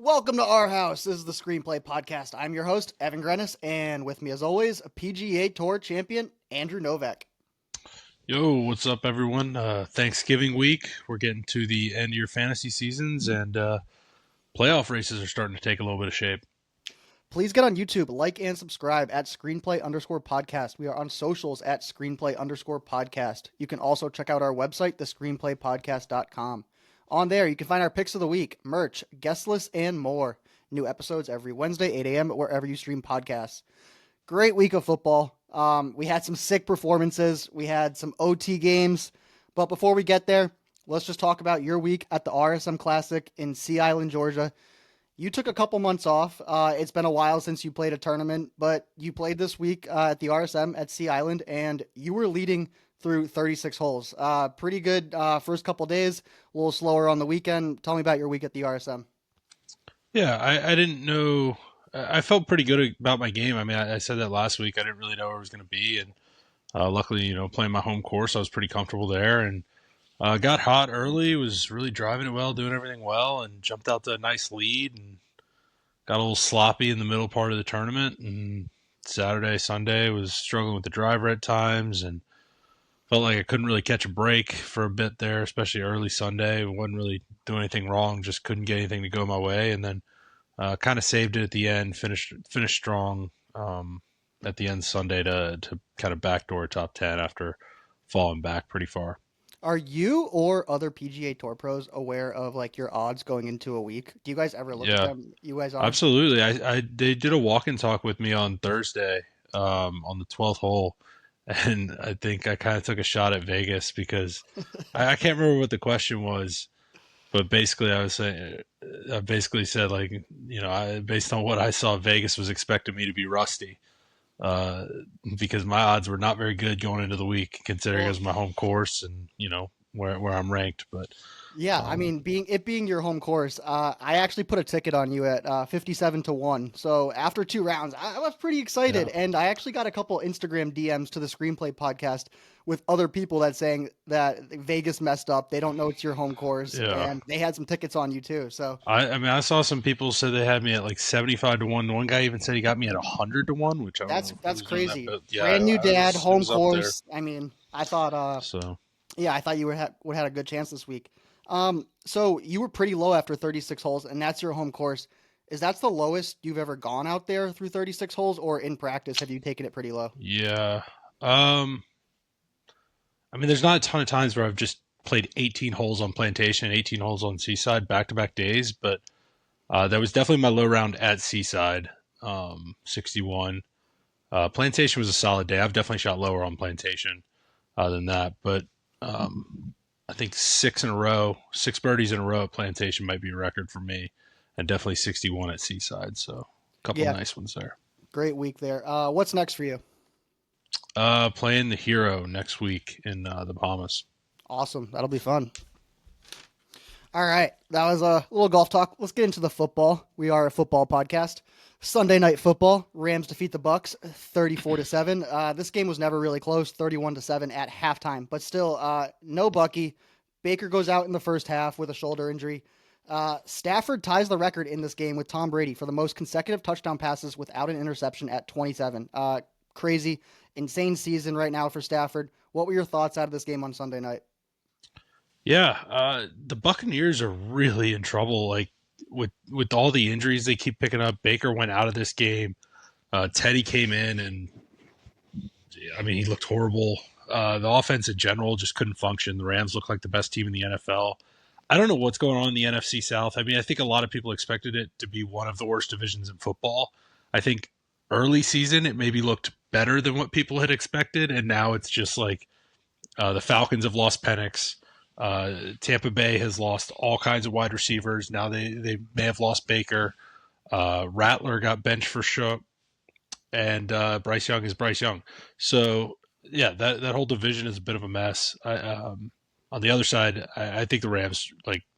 Welcome to our house. This is the Screenplay Podcast. I'm your host, Evan Grenis, and with me as always, PGA Tour champion, Andrew Novak. Yo, what's up, everyone? Thanksgiving week. We're getting to the end of your fantasy seasons, and playoff races are starting to take a little bit of shape. Please get on YouTube, like and subscribe at Screenplay_podcast. We are on socials at Screenplay_podcast. You can also check out our website, thescreenplaypodcast.com. On there, you can find our picks of the week, merch, guest lists, and more. New episodes every Wednesday, 8 a.m., wherever you stream podcasts. Great week of football. We had some sick performances. We had some OT games. But before we get there, let's just talk about your week at the RSM Classic in Sea Island, Georgia. You took a couple months off. It's been a while since you played a tournament, but you played this week at the RSM at Sea Island, and you were leading through 36 holes. Pretty good first couple days, a little slower on the weekend. Tell me about your week at the RSM. Yeah, I didn't know. I felt pretty good about my game. I mean, I said that last week. I didn't really know where it was going to be, and luckily, playing my home course, I was pretty comfortable there, and got hot early. Was really driving it well, doing everything well, and jumped out to a nice lead, and got a little sloppy in the middle part of the tournament. And Saturday, Sunday was struggling with the driver at times, and felt like I couldn't really catch a break for a bit there, especially early Sunday. Wasn't really doing anything wrong, just couldn't get anything to go my way, and then kind of saved it at the end. Finished strong at the end Sunday to kind of backdoor top 10 after falling back pretty far. Are you or other PGA Tour pros aware of like your odds going into a week? Do you guys ever look at Yeah, them? You guys are? absolutely. I they did a walk and talk with me on Thursday on the 12th hole, and I think I kind of took a shot at Vegas because I can't remember what the question was. But basically, I basically said like, based on what I saw, Vegas was expecting me to be rusty, uh, because my odds were not very good going into the week, considering it Well, was my home course and where I'm ranked. But yeah, I um, mean, being your home course, I actually put a ticket on you at 57-1. So after two rounds, I was pretty excited, yeah, and I actually got a couple Instagram DMs to the Screenplay Podcast with other people that saying that Vegas messed up. They don't know it's your home course, yeah. and they had some tickets on you too. So I mean, I saw some people say they had me at like 75-1. One guy even said he got me at 100-1, which I don't know that's who's doing that, crazy. but yeah, Brand new dad, it home was up there. course. I mean, I thought So yeah, I thought you would had a good chance this week. So you were pretty low after 36 holes, and that's your home course. Is that the lowest you've ever gone out there through 36 holes, or in practice have you taken it pretty low? yeah, um, I mean, there's not a ton of times where I've just played 18 holes on Plantation, 18 holes on Seaside back to back days, but that was definitely my low round at Seaside, 61. Plantation was a solid day. I've definitely shot lower on Plantation than that, but I think six birdies in a row at Plantation might be a record for me, and definitely 61 at Seaside. So a couple Yeah, nice ones there. great week there. What's next for you? Playing the Hero next week in the Bahamas. Awesome, that'll be fun. All right, that was a little golf talk. Let's get into the football. We are a football podcast. Sunday night football. Rams defeat the Bucs 34-7. This game was never really close, 31-7 at halftime. But still, no Bucky. Baker goes out in the first half with a shoulder injury. Stafford ties the record in this game with Tom Brady for the most consecutive touchdown passes without an interception at 27. Crazy, insane season right now for Stafford. What were your thoughts out of this game on Sunday night? Yeah, the Buccaneers are really in trouble. Like with all the injuries they keep picking up. Baker went out of this game. Teddy came in, and I mean he looked horrible. The offense in general just couldn't function. The Rams looked like the best team in the NFL. I don't know what's going on in the NFC South. I mean, I think a lot of people expected it to be one of the worst divisions in football. I think early season it maybe looked better than what people had expected, and now it's just like the Falcons have lost Penix. Tampa Bay has lost all kinds of wide receivers. Now they may have lost Baker. Rattler got benched for Shook, and Bryce Young is Bryce Young. So yeah, that whole division is a bit of a mess. On the other side, I think the Rams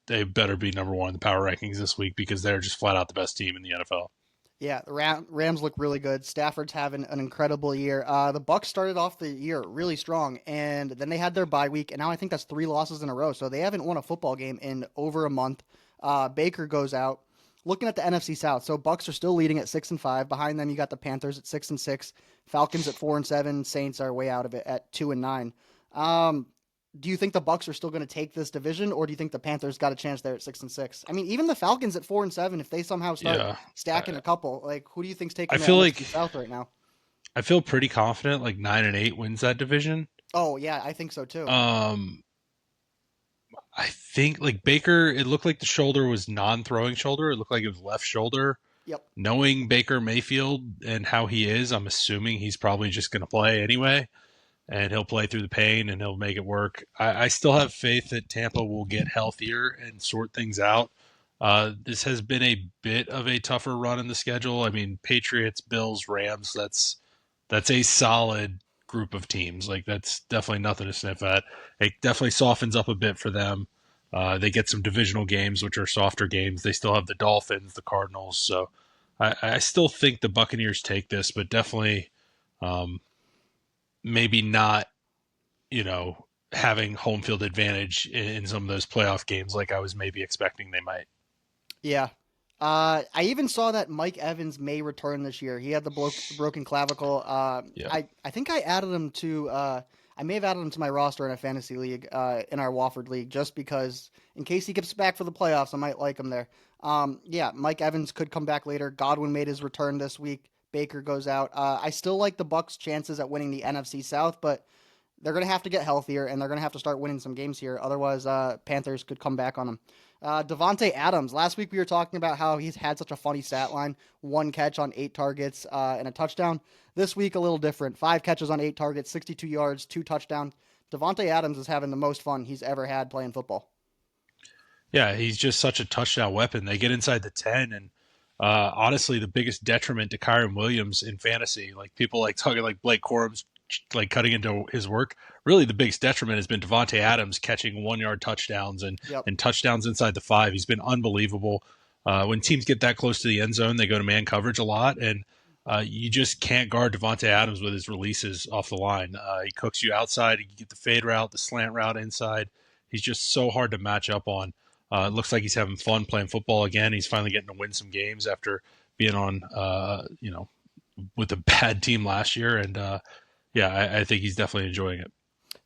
they better be number one in the power rankings this week because they're just flat out the best team in the NFL. Yeah, the Rams look really good. Stafford's having an incredible year. The Bucs started off the year really strong, and then they had their bye week, and now I think that's three losses in a row. So they haven't won a football game in over a month. Baker goes out. looking at the NFC South, so Bucs are still leading at 6-5. Behind them, you got the Panthers at 6-6, Falcons at 4-7, Saints are way out of it at 2-9. Um, do you think the Bucs are still going to take this division, or do you think the Panthers got a chance there at 6-6? I mean, even the Falcons at 4-7, if they somehow start Yeah. stacking a couple, like who do you think's I taking the feel NFC like South right now? I feel pretty confident like 9-8 wins that division. Oh yeah, I think so too. Um I think like Baker, it looked like the shoulder was non-throwing shoulder. It looked like it was left shoulder. Yep. Knowing Baker Mayfield and how he is, I'm assuming he's probably just going to play anyway, and he'll play through the pain and he'll make it work. I still have faith that Tampa will get healthier and sort things out. This has been a bit of a tougher run in the schedule. I mean, Patriots, Bills, Rams. That's a solid group of teams. Like that's definitely nothing to sniff at. It definitely softens up a bit for them. They get some divisional games, which are softer games. They still have the Dolphins, the Cardinals. So I still think the Buccaneers take this, but definitely um, maybe not, having home field advantage in some of those playoff games like I was maybe expecting they might. Yeah. I even saw that Mike Evans may return this year. He had the broken clavicle. Yeah. I think I added him to. I may have added him to my roster in a fantasy league, in our Wofford league, just because in case he gets back for the playoffs, I might like him there. Yeah, Mike Evans could come back later. Godwin made his return this week. Baker goes out. I still like the Bucks' chances at winning the NFC South, but they're going to have to get healthier and they're going to have to start winning some games here. Otherwise, Panthers could come back on them. Devontae Adams. Last week we were talking about how he's had such a funny stat line: 1 catch on 8 targets and a touchdown. This week a little different: 5 catches on 8 targets, 62 yards, 2 touchdowns. Devontae Adams is having the most fun he's ever had playing football. Yeah, he's just such a touchdown weapon. They get inside the 10, and honestly, the biggest detriment to Kyron Williams in fantasy, like people like talking like Blake Corum's like cutting into his work. Really, the biggest detriment has been Devontae Adams catching 1 yard touchdowns Yep. and touchdowns inside the 5. He's been unbelievable. When teams get that close to the end zone, they go to man coverage a lot, and you just can't guard Devontae Adams with his releases off the line. He cooks you outside. You get the fade route, the slant route inside. He's just so hard to match up on. It looks like he's having fun playing football again. He's finally getting to win some games after being on, with a bad team last year. And yeah, I think he's definitely enjoying it.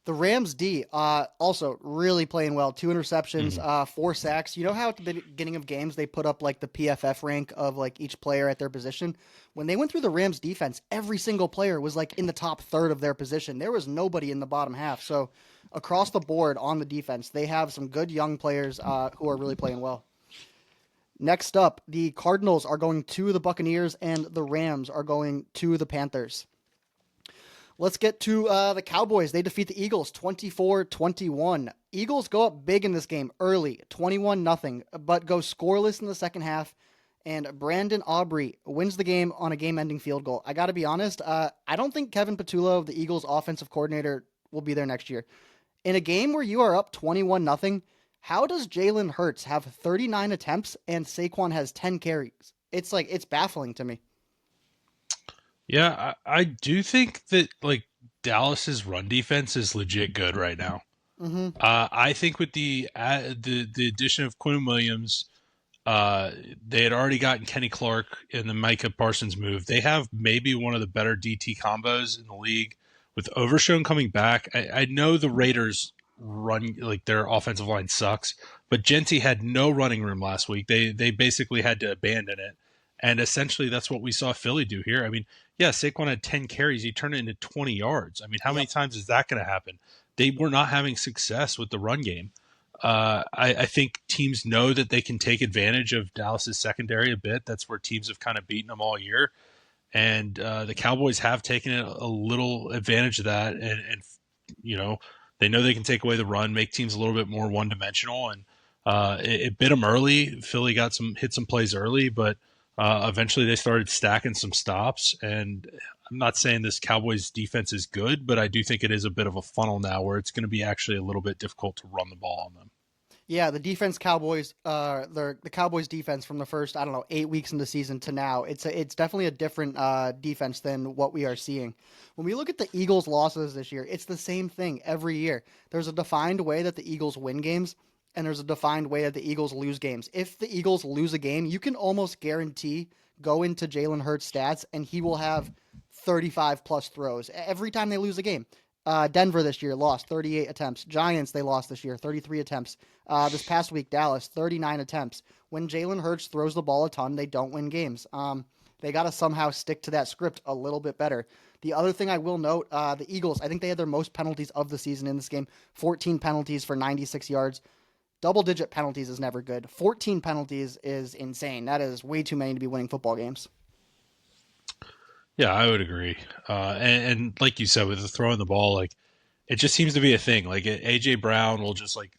The Rams D, also really playing well. 2 interceptions, Mm-hmm. 4 sacks. You know how at the beginning of games they put up like the PFF rank of like each player at their position? When they went through the Rams defense, every single player was like in the top third of their position. There was nobody in the bottom half. So across the board on the defense, they have some good young players who are really playing well. Next up, the Cardinals are going to the Buccaneers and the Rams are going to the Panthers. Let's get to the Cowboys. They defeat the Eagles 24-21. Eagles go up big in this game early, 21-0, but go scoreless in the second half. And Brandon Aubrey wins the game on a game-ending field goal. I got to be honest, I don't think Kevin Patullo, the Eagles' offensive coordinator, will be there next year. In a game where you are up 21-0, how does Jalen Hurts have 39 attempts and Saquon has 10 carries? It's baffling to me. Yeah, I do think that like Dallas's run defense is legit good right now. Mm-hmm. I think with the addition of Quinn Williams, uh, they had already gotten Kenny Clark in the Micah Parsons move. They have maybe one of the better DT combos in the league. With Overshown coming back, I know the Raiders run like their offensive line sucks, but Genti had no running room last week. They basically had to abandon it, and essentially that's what we saw Philly do here. I mean, yeah, Saquon had 10 carries, he turned it into 20 yards. I mean, how many Yep. times is that going to happen? They were not having success with the run game. I think teams know that they can take advantage of Dallas's secondary a bit. That's where teams have kind of beaten them all year. And the Cowboys have taken a little advantage of that. And, they know they can take away the run, make teams a little bit more one-dimensional. And it bit them early. Philly hit some plays early, but eventually they started stacking some stops. And I'm not saying this Cowboys defense is good, but I do think it is a bit of a funnel now where it's going to be actually a little bit difficult to run the ball on them. Yeah, the defense Cowboys, the Cowboys defense from the first, I don't know, 8 weeks into the season to now, it's definitely a different defense than what we are seeing. When we look at the Eagles' losses this year, it's the same thing every year. There's a defined way that the Eagles win games, and there's a defined way that the Eagles lose games. If the Eagles lose a game, you can almost guarantee go into Jalen Hurts' stats, and he will have 35 plus throws every time they lose a game. Denver this year lost 38 attempts. Giants, they lost this year 33 attempts. This past week, Dallas 39 attempts. When Jalen Hurts throws the ball a ton, they don't win games. They got to somehow stick to that script a little bit better. The other thing I will note, the Eagles, I think they had their most penalties of the season in this game. 14 penalties for 96 yards. Double-digit penalties is never good. 14 penalties is insane. That is way too many to be winning football games. Yeah, I would agree. And like you said, with the throwing the ball, like it just seems to be a thing. Like AJ Brown will just like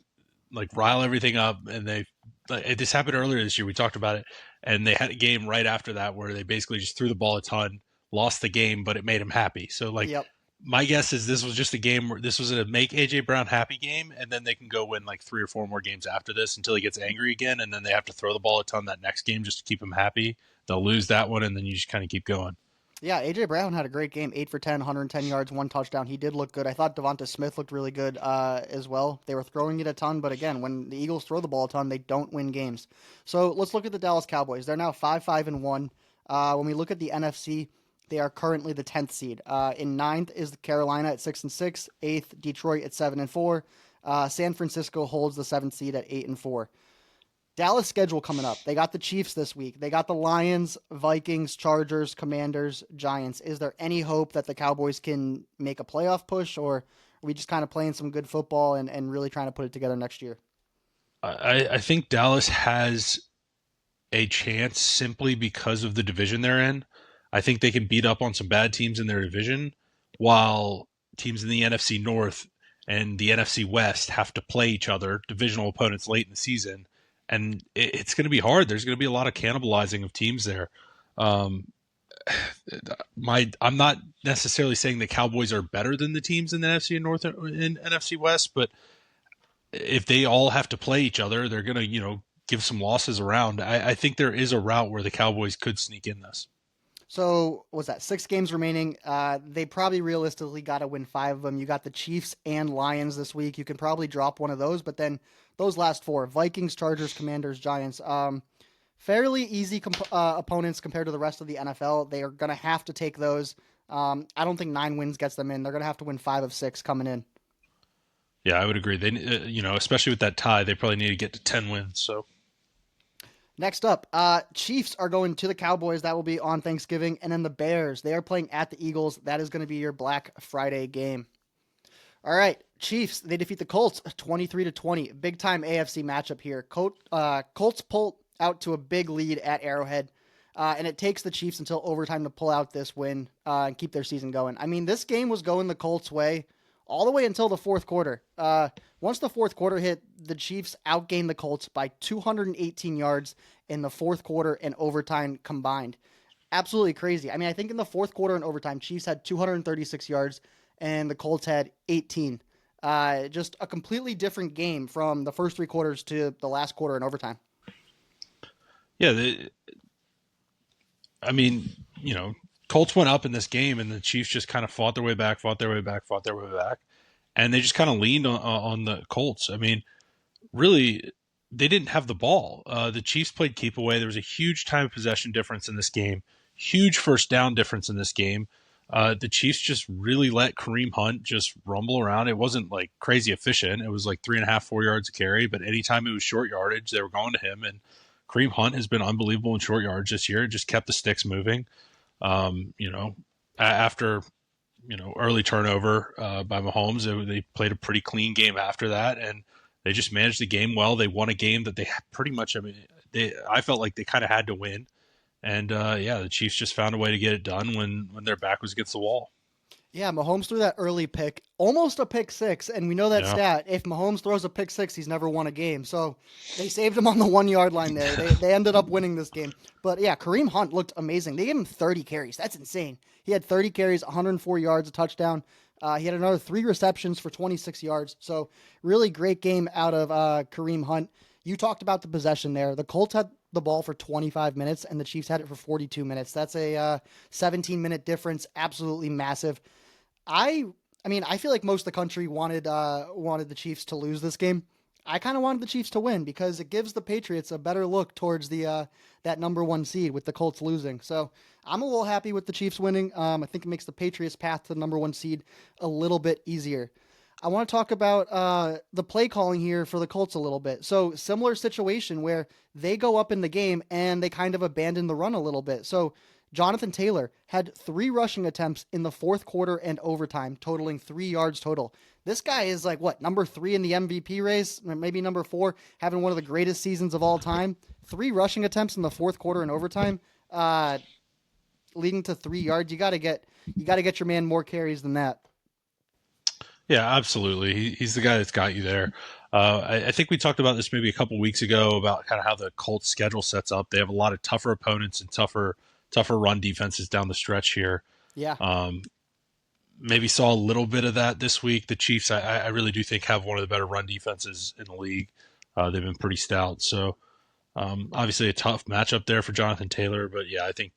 rile everything up, and this happened earlier this year. We talked about it, and they had a game right after that where they basically just threw the ball a ton, lost the game, but it made him happy. So like Yep. my guess is this was just a game where this was a make AJ Brown happy game, and then they can go win like 3 or 4 more games after this until he gets angry again, and then they have to throw the ball a ton that next game just to keep him happy. They'll lose that one, and then you just kind of keep going. Yeah, AJ Brown had a great game, 8 for 10, 110 yards, 1 touchdown. He did look good. I thought Devonta Smith looked really good as well. They were throwing it a ton, but again, when the Eagles throw the ball a ton, they don't win games. So let's look at the Dallas Cowboys. They're now 5-5-1. When we look at the NFC, they are currently the 10th seed. In ninth is Carolina at 6-6, eighth Detroit at 7-4. San Francisco holds the seventh seed at 8-4. Dallas schedule coming up. They got the Chiefs this week. They got the Lions, Vikings, Chargers, Commanders, Giants. Is there any hope that the Cowboys can make a playoff push, or are we just kind of playing some good football and really trying to put it together next year? I think Dallas has a chance simply because of the division they're in. I think they can beat up on some bad teams in their division, while teams in the NFC North and the NFC West have to play each other, divisional opponents late in the season, and it's going to be hard. There's going to be a lot of cannibalizing of teams there. Um, I'm not necessarily saying the Cowboys are better than the teams in the NFC North and NFC West, but if they all have to play each other, they're going to give some losses around. I think there is a route where the Cowboys could sneak in this. So, what's that? 6 games remaining. They probably realistically got to win 5 of them. You got the Chiefs and Lions this week. You can probably drop one of those, but then those last 4, Vikings, Chargers, Commanders, Giants, fairly easy opponents compared to the rest of the NFL. They are going to have to take those. I don't think 9 wins gets them in. They're going to have to win 5 of 6 coming in. Yeah, I would agree. They, especially with that tie, they probably need to get to 10 wins. So Next up, Chiefs are going to the Cowboys. That will be on Thanksgiving. And then the Bears, they are playing at the Eagles. That is going to be your Black Friday game. All right, Chiefs, they defeat the Colts 23-20. Big time AFC matchup here. Colts pull out to a big lead at Arrowhead. And it takes the Chiefs until overtime to pull out this win and keep their season going. I mean, this game was going the Colts' way all the way until the fourth quarter. Once the fourth quarter hit, the Chiefs outgained the Colts by 218 yards in the fourth quarter and overtime combined. Absolutely crazy. I mean, I think in the fourth quarter and overtime, Chiefs had 236 yards and the Colts had 18. Just a completely different game from the first 3 quarters to the last quarter and overtime. yeah, I mean, Colts went up in this game, and the Chiefs just kind of fought their way back, and they just kind of leaned on the Colts. I mean, really, they didn't have the ball. The Chiefs played keep away. There was a huge time of possession difference in this game, huge first down difference in this game. The Chiefs just really let Kareem Hunt just rumble around. It wasn't like crazy efficient. It was like 3.5, 4 yards a carry, but anytime it was short yardage, they were going to him. And Kareem Hunt has been unbelievable in short yardage this year. It just kept the sticks moving. After early turnover by Mahomes, they played a pretty clean game after that, and they just managed the game well. They won a game that they pretty much. I mean, I felt like they kind of had to win, and the Chiefs just found a way to get it done when their back was against the wall. Yeah, Mahomes threw that early pick, almost a pick 6, and we know that Yeah. stat. If Mahomes throws a pick 6, he's never won a game. So they saved him on the 1 yard line there. They ended up winning this game. But yeah, Kareem Hunt looked amazing. They gave him 30 carries. That's insane. He had 30 carries, 104 yards, a touchdown. He had another 3 receptions for 26 yards. So really great game out of Kareem Hunt. You talked about the possession there. The Colts had the ball for 25 minutes, and the Chiefs had it for 42 minutes. That's a 17-minute difference. Absolutely massive. I mean, I feel like most of the country wanted the Chiefs to lose this game. I kind of wanted the Chiefs to win because it gives the Patriots a better look towards the that number one seed with the Colts losing. So I'm a little happy with the Chiefs winning. I think it makes the Patriots' path to the number one seed a little bit easier. I want to talk about the play calling here for the Colts a little bit. So similar situation where they go up in the game and they kind of abandon the run a little bit. So Jonathan Taylor had 3 rushing attempts in the fourth quarter and overtime, totaling 3 yards total. This guy is like what, number 3 in the MVP race, maybe number 4, having one of the greatest seasons of all time. 3 rushing attempts in the fourth quarter and overtime, uh, leading to 3 yards. You got to get your man more carries than that. Yeah, absolutely. He's the guy that's got you there. I think we talked about this maybe a couple weeks ago about kind of how the Colts schedule sets up. They have a lot of tougher opponents and tougher run defenses down the stretch here. Yeah. Um, Maybe saw a little bit of that this week. The Chiefs, I really do think, have one of the better run defenses in the league. They've been pretty stout. So obviously a tough matchup there for Jonathan Taylor. But yeah, I think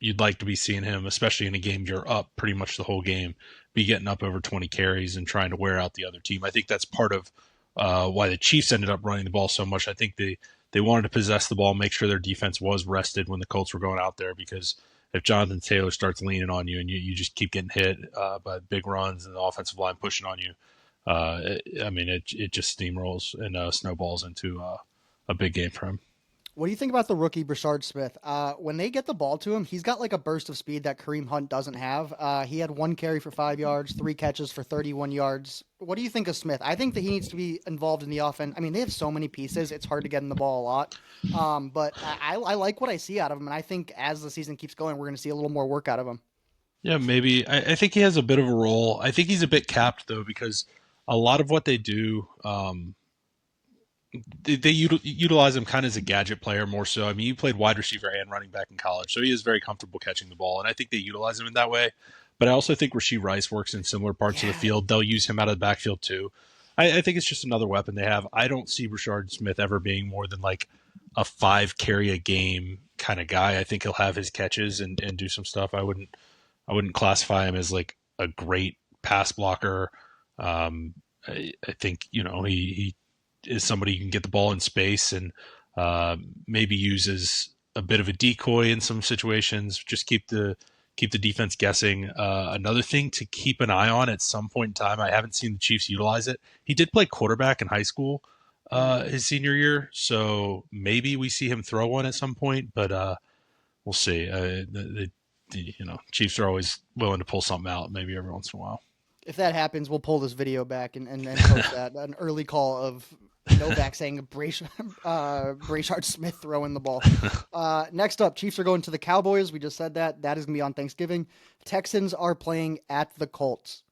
you'd like to be seeing him, especially in a game you're up pretty much the whole game, be getting up over 20 carries and trying to wear out the other team. I think that's part of why the Chiefs ended up running the ball so much. I think they wanted to possess the ball, make sure their defense was rested when the Colts were going out there, because if Jonathan Taylor starts leaning on you and you just keep getting hit by big runs and the offensive line pushing on you, it just steamrolls and snowballs into a big game for him. What do you think about the rookie Brashard Smith? When they get the ball to him, he's got like a burst of speed that Kareem Hunt doesn't have. He had 1 carry for 5 yards, 3 catches for 31 yards. What do you think of Smith? I think that he needs to be involved in the offense. I mean, they have so many pieces; it's hard to get in the ball a lot. But I like what I see out of him, and I think as the season keeps going, we're going to see a little more work out of him. Yeah, maybe. I think he has a bit of a role. I think he's a bit capped, though, because a lot of what they do, they utilize him kind of as a gadget player more so. I mean, he played wide receiver and running back in college, so he is very comfortable catching the ball, and I think they utilize him in that way. But I also think Rashee Rice works in similar parts of the Yeah, field. They'll use him out of the backfield too. I think it's just another weapon they have. I don't see Rashard Smith ever being more than like a 5 carry a game kind of guy. I think he'll have his catches and do some stuff. I wouldn't classify him as like a great pass blocker. I think he is somebody who can get the ball in space and maybe uses a bit of a decoy in some situations. Just keep the defense guessing. Another thing to keep an eye on at some point in time. I haven't seen the Chiefs utilize it. He did play quarterback in high school his senior year, so maybe we see him throw one at some point. But we'll see. The Chiefs are always willing to pull something out, maybe every once in a while. if that happens, we'll pull this video back and post that an early call of Novak saying Brashard Smith throwing the ball. Next up, Chiefs are going to the Cowboys. We just said that. That is going to be on Thanksgiving. Texans are playing at the Colts.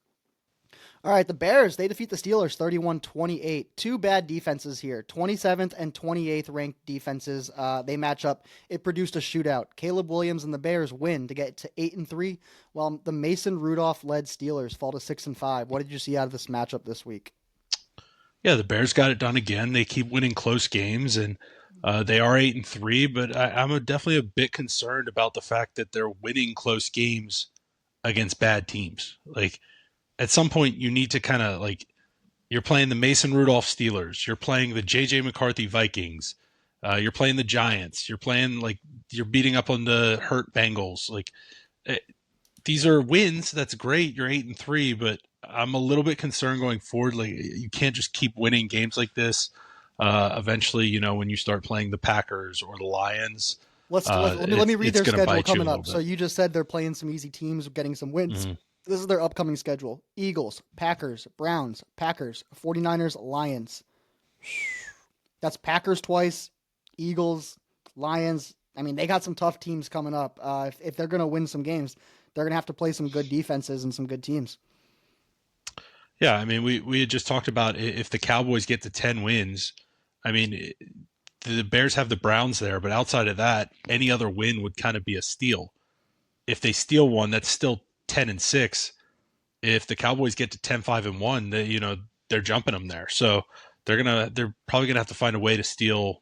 All right, the Bears, they defeat the Steelers 31-28. Two bad defenses here. 27th and 28th ranked defenses. They match up. It produced a shootout. Caleb Williams and the Bears win to get to 8-3, while the Mason Rudolph-led Steelers fall to 6-5. What did you see out of this matchup this week? Yeah, the Bears got it done again. They keep winning close games, and they are 8-3. But I'm definitely a bit concerned about the fact that they're winning close games against bad teams. Like, at some point, you need to kind of like, you're playing the Mason Rudolph Steelers, you're playing the JJ McCarthy Vikings, you're playing the Giants, you're beating up on the hurt Bengals. Like, these are wins. That's great. You're 8-3, but I'm a little bit concerned going forward. Like, you can't just keep winning games like this. Eventually, when you start playing the Packers or the Lions, Let me read it's their going to schedule bite you a coming little up. bit. So you just said they're playing some easy teams, getting some wins. Mhm. This is their upcoming schedule. Eagles, Packers, Browns, Packers, 49ers, Lions. That's Packers twice, Eagles, Lions. I mean, they got some tough teams coming up. If they're going to win some games, they're going to have to play some good defenses and some good teams. Yeah, I mean, we had just talked about if the Cowboys get to 10 wins, I mean, the Bears have the Browns there, but outside of that, any other win would kind of be a steal. If they steal one, that's still 10-6. If the Cowboys get to 10-5-1, they're jumping them there. So they're probably gonna have to find a way to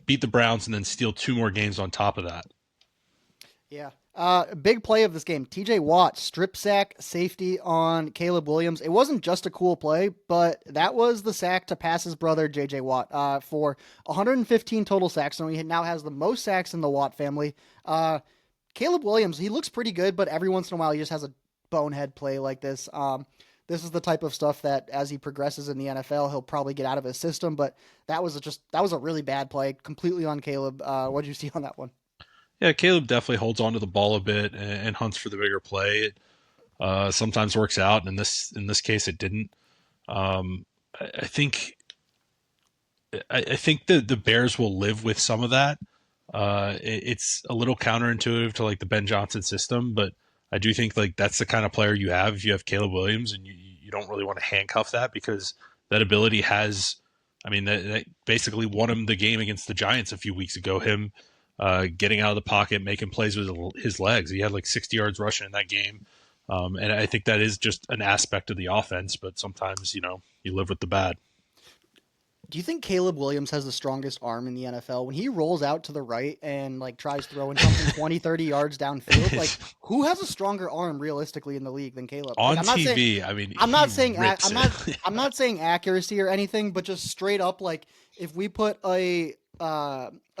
beat the Browns and then steal two more games on top of that. Yeah. Big play of this game. TJ Watt, strip sack safety on Caleb Williams. It wasn't just a cool play, but that was the sack to pass his brother, JJ Watt, for 115 total sacks. So he now has the most sacks in the Watt family. Caleb Williams, he looks pretty good, but every once in a while he just has a bonehead play like this. This is the type of stuff that as he progresses in the NFL, he'll probably get out of his system. But that was a really bad play, completely on Caleb. What did you see on that one? Yeah, Caleb definitely holds onto the ball a bit and hunts for the bigger play. It sometimes works out, and in this case, it didn't. Um, I think I think the Bears will live with some of that. It's a little counterintuitive to like the Ben Johnson system, but I do think like that's the kind of player you have if you have Caleb Williams, and you don't really want to handcuff that because that ability has. I mean, that basically won him the game against the Giants a few weeks ago. Him getting out of the pocket, making plays with his legs. He had like 60 yards rushing in that game. And I think that is just an aspect of the offense, but sometimes, you live with the bad. Do you think Caleb Williams has the strongest arm in the NFL? When he rolls out to the right and like tries throwing something 20, 30 yards downfield, like who has a stronger arm realistically in the league than Caleb? Like On TV, I mean, I'm he not saying rips it. I'm not saying accuracy or anything, but just straight up like if we put a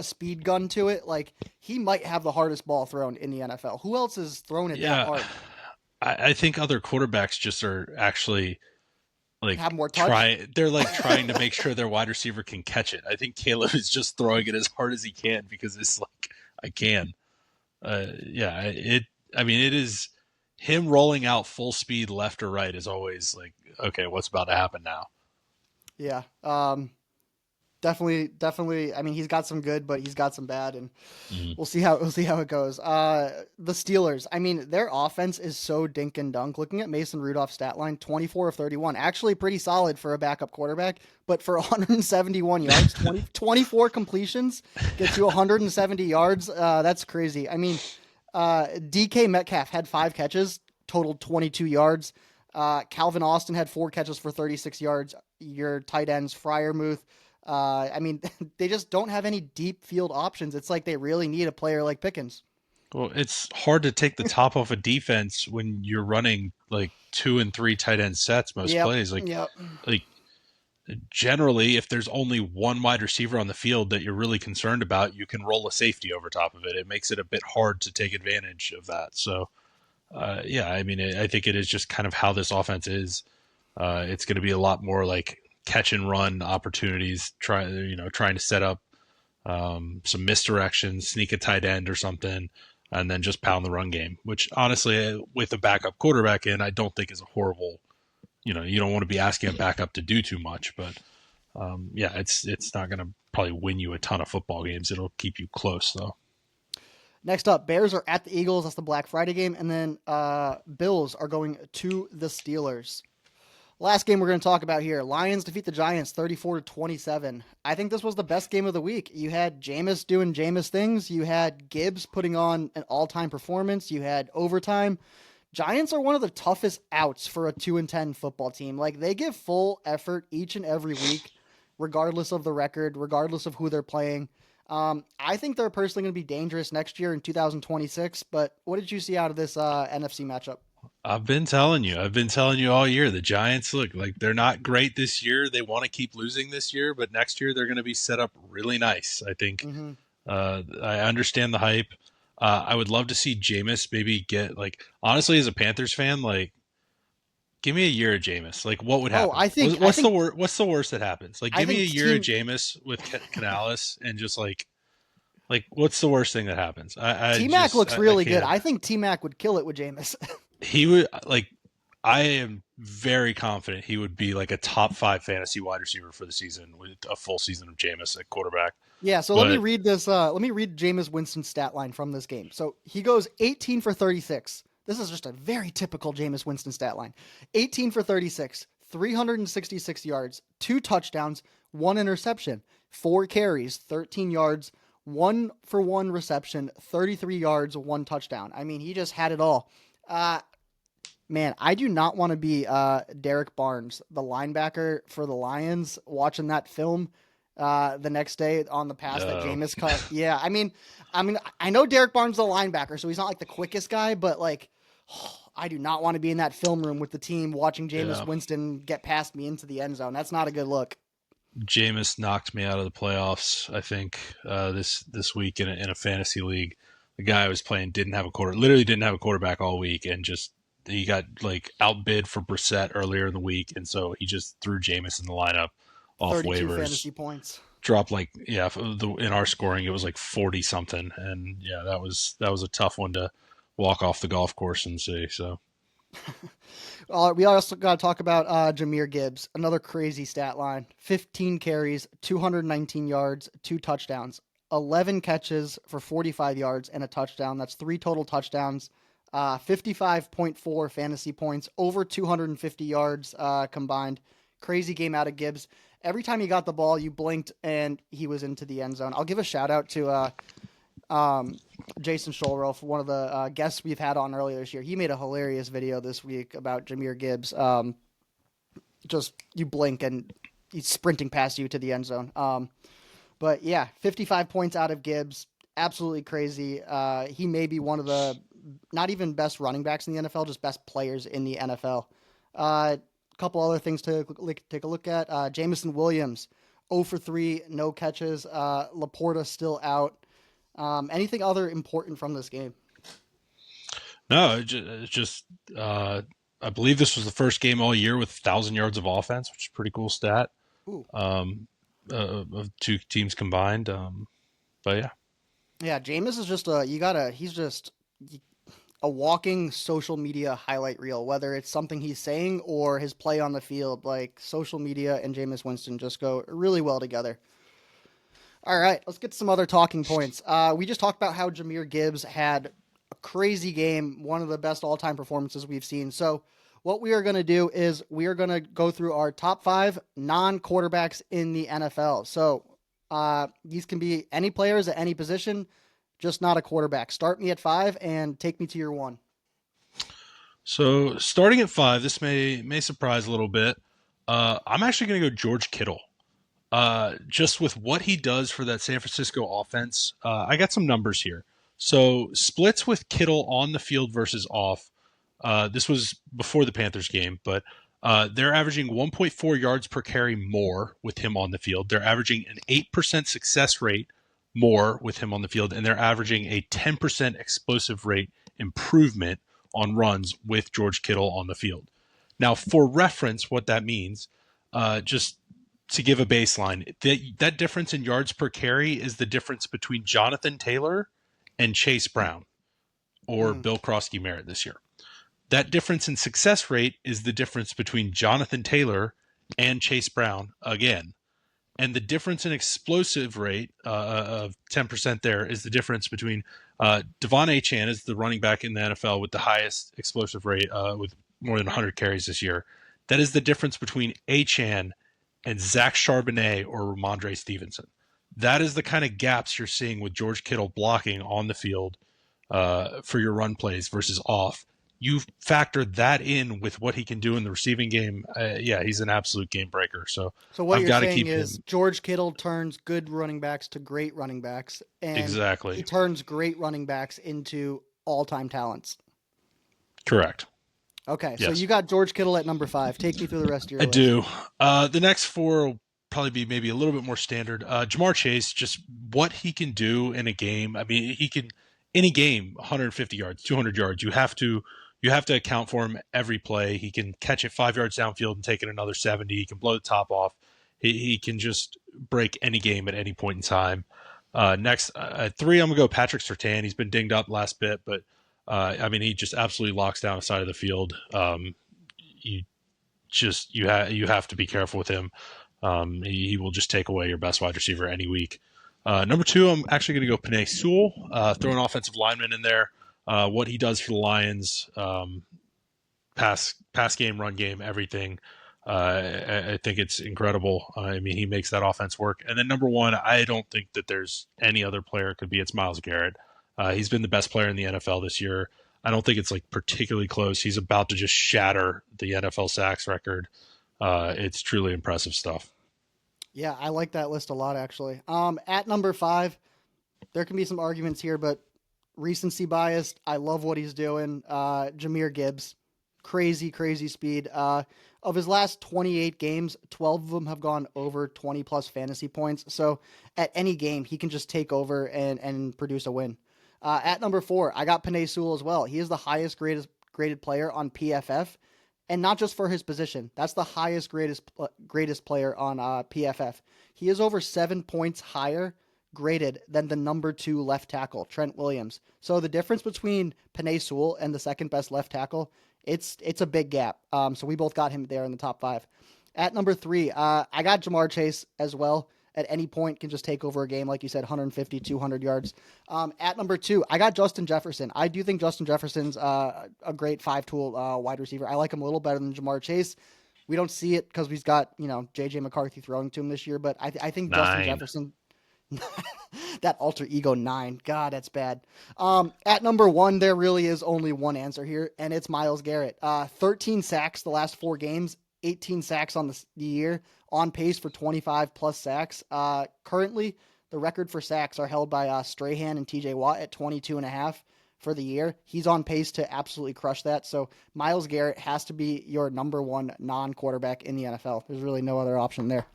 speed gun to it, like he might have the hardest ball thrown in the NFL. Who else has thrown it that Yeah. hard? I think other quarterbacks just are actually like Have more touch? they're like trying to make sure their wide receiver can catch it. I think Caleb is just throwing it as hard as he can because it's like I can. Yeah, I mean, it is him rolling out full speed left or right is always like, okay, what's about to happen now? Yeah. Definitely. I mean, he's got some good, but he's got some bad, and Mhm. we'll see how it goes. The Steelers. I mean, their offense is so dink and dunk. Looking at Mason Rudolph's stat line, 24 of 31, actually pretty solid for a backup quarterback. But for 171 yards, 24 completions, gets you 170 yards. That's crazy. I mean, DK Metcalf had 5 catches, totaled 22 yards. Calvin Austin had 4 catches for 36 yards. Your tight ends, Fryermuth. I mean, they just don't have any deep field options. It's like they really need a player like Pickens. Well, it's hard to take the top off a defense when you're running like 2 and 3 tight end sets most Yep. plays. Yep. Like generally, if there's only one wide receiver on the field that you're really concerned about, you can roll a safety over top of it. It makes it a bit hard to take advantage of that. So, yeah, I mean, I think it is just kind of how this offense is. It's going to be a lot more like catch and run opportunities, trying to set up some misdirections, sneak a tight end or something, and then just pound the run game. Which honestly, with a backup quarterback in, I don't think is a horrible. You don't want to be asking a backup to do too much, but yeah, it's not going to probably win you a ton of football games. It'll keep you close though. Next up, Bears are at the Eagles. That's the Black Friday game. And then Bills are going to the Steelers. Last game we're going to talk about here. Lions defeat the Giants 34-27. I think this was the best game of the week. You had Jameis doing Jameis things. You had Gibbs putting on an all-time performance. You had overtime. Giants are one of the toughest outs for a 2-10 football team. Like they give full effort each and every week, regardless of the record, regardless of who they're playing. I think they're personally going to be dangerous next year in 2026. But what did you see out of this NFC matchup? I've been telling you. I've been telling you all year. The Giants look like they're not great this year. They want to keep losing this year, but next year they're going to be set up really nice. I think. Mm-hmm. I understand the hype. I would love to see Jameis maybe get like honestly as a Panthers fan, like give me a year of Jameis. Like what would Oh, happen? I think I What's the think worst? What's the worst that happens? Like I give me a think year of team Jameis with Canales and just like what's the worst thing that happens? T Mac looks I really good. can't. I think T Mac would kill it with Jameis. He would like. I am very confident he would be like a top 5 fantasy wide receiver for the season with a full season of Jameis at quarterback. Yeah, so let me But read this. Let me read Jameis Winston's stat line from this game. So he goes 18 for 36. This is just a very typical Jameis Winston stat line. 18 for 36, 366 yards, 2 touchdowns, 1 interception, 4 carries, 13 yards, 1 for 1 reception, 33 yards, 1 touchdown. I mean, he just had it all. Man, I do not want to be Derek Barnes, the linebacker for the Lions, watching that film. the next day on the pass that No, Jameis caught. Yeah, I mean, I know Derek Barnes is a linebacker, so he's not like the quickest guy, but like, I do not want to be in that film room with the team watching Jameis yeah. Winston get past me into the end zone. That's not a good look. Jameis knocked me out of the playoffs. I think this week in a fantasy league. The guy I was playing literally didn't have a quarterback all week, and just he got like outbid for Brissett earlier in the week, and so he just threw Jameis in the lineup off 32 waivers. fantasy points. Dropped like in our scoring it was like 40 something, and yeah, that was a tough one to walk off the golf course and see. So We also got to talk about Jahmyr Gibbs, another crazy stat line: 15 carries, 219 yards, 2 touchdowns, 11 catches for 45 yards and a touchdown. That's 3 total touchdowns. 55.4 fantasy points, over 250 yards combined. Crazy game out of Gibbs. Every time he got the ball, you blinked and he was into the end zone. I'll give a shout out to Jason Scholroff, one of the guests we've had on earlier this year. He made a hilarious video this week about Jahmyr Gibbs. Just you blink and he's sprinting past you to the end zone. But yeah, 55 points out of Gibbs. Absolutely crazy. He may be one of the not even best running backs in the NFL, just best players in the NFL. A couple other things to take a look at. Jamison Williams, 0 for 3, no catches. Laporta still out. Anything other important from this game? no, it's just I believe this was the first game all year with 1,000 yards of offense, which is a pretty cool stat. Ooh. Um, of two teams combined. But yeah, Yeah, Jameis is just he's just a walking social media highlight reel, whether it's something he's saying or his play on the field. Like social media and Jameis Winston just go really well together. All right, let's get to some other talking points. We just talked about how Jahmyr Gibbs had a crazy game, one of the best all-time performances we've seen. So what we are going to do is we are going to go through our top 5 non-quarterbacks in the NFL. So these can be any players at any position, just not a quarterback. Start me at 5 and take me to your 1. so starting at 5, this may surprise a little bit. I'm actually going to go George Kittle. Just with what he does for that San Francisco offense, I got some numbers here. So splits with Kittle on the field versus off. This was before the Panthers game, but they're averaging 1.4 yards per carry more with him on the field. They're averaging an 8% success rate more with him on the field, and they're averaging a 10% explosive rate improvement on runs with George Kittle on the field. Now, for reference, what that means, just to give a baseline, that difference in yards per carry is the difference between Jonathan Taylor and Chase Brown or Mm. Bill Krosky Merritt this year. That difference in success rate is the difference between Jonathan Taylor and Chase Brown again. And the difference in explosive rate of 10% there is the difference between Devon Achane is the running back in the NFL with the highest explosive rate with more than 100 carries this year. That is the difference between Achane and Zach Charbonnet or Ramondre Stevenson. That is the kind of gaps you're seeing with George Kittle blocking on the field for your run plays versus off. You factor that in with what he can do in the receiving game. Yeah, he's an absolute game breaker. So So what I've you're got to saying keep is him. George Kittle turns good running backs to great running backs, and he Exactly. turns great running backs into all-time talents. Correct. Okay, so Yes, you got George Kittle at number 5. Take me through the rest of your I list. do. The next 4 will probably be maybe a little bit more standard. Jamar Chase, just what he can do in a game. I mean, he can any game 150 yards, 200 yards. You have to account for him every play. He can catch it 5 yards downfield and take it another 70. He can blow the top off. He can just break any game at any point in time. Next, at 3, I'm gonna go Patrick Surtain. He's been dinged up last bit, but I mean, he just absolutely locks down the side of the field. You you have to be careful with him. He will just take away your best wide receiver any week. Number 2, I'm actually going to go Penei Sewell, throw an offensive lineman in there. What he does for the Lions, pass game, run game, everything. I think it's incredible. I mean, he makes that offense work. And then number 1, I don't think that there's any other player it could be. It's Myles Garrett. He's been the best player in the NFL this year. I don't think it's like particularly close. He's about to just shatter the NFL sacks record. It's truly impressive stuff. Yeah, I like that list a lot actually. At number 5, there can be some arguments here, but recency biased. I love what he's doing. Jahmyr Gibbs, crazy, crazy speed. Of his last 28 games, 12 of them have gone over 20 plus fantasy points. So at any game, he can just take over and produce a win. At number 4, I got Penei Sewell as well. He is the highest graded player on PFF, and not just for his position. That's the highest greatest player on PFF. He is over 7 points higher graded than the number 2 left tackle, Trent Williams. So the difference between Penei Sewell and the second best left tackle, it's a big gap. So we both got him there in the top 5. At number 3, I got Jamar Chase as well. At any point, can just take over a game, like you said, 150, 200 yards. At number 2, I got Justin Jefferson. I do think Justin Jefferson's a great 5-tool wide receiver. I like him a little better than Jamar Chase. We don't see it because we've got, J.J. McCarthy throwing to him this year, but I think Justin 9. Jefferson, that alter ego 9. God, that's bad. At number 1, there really is only one answer here, and it's Myles Garrett. 13 sacks the last 4 games, 18 sacks on the year, on pace for 25 plus sacks. Currently, the record for sacks are held by Strahan and TJ Watt at 22 and a half for the year. He's on pace to absolutely crush that. So Myles Garrett has to be your number 1 non-quarterback in the NFL. There's really no other option there.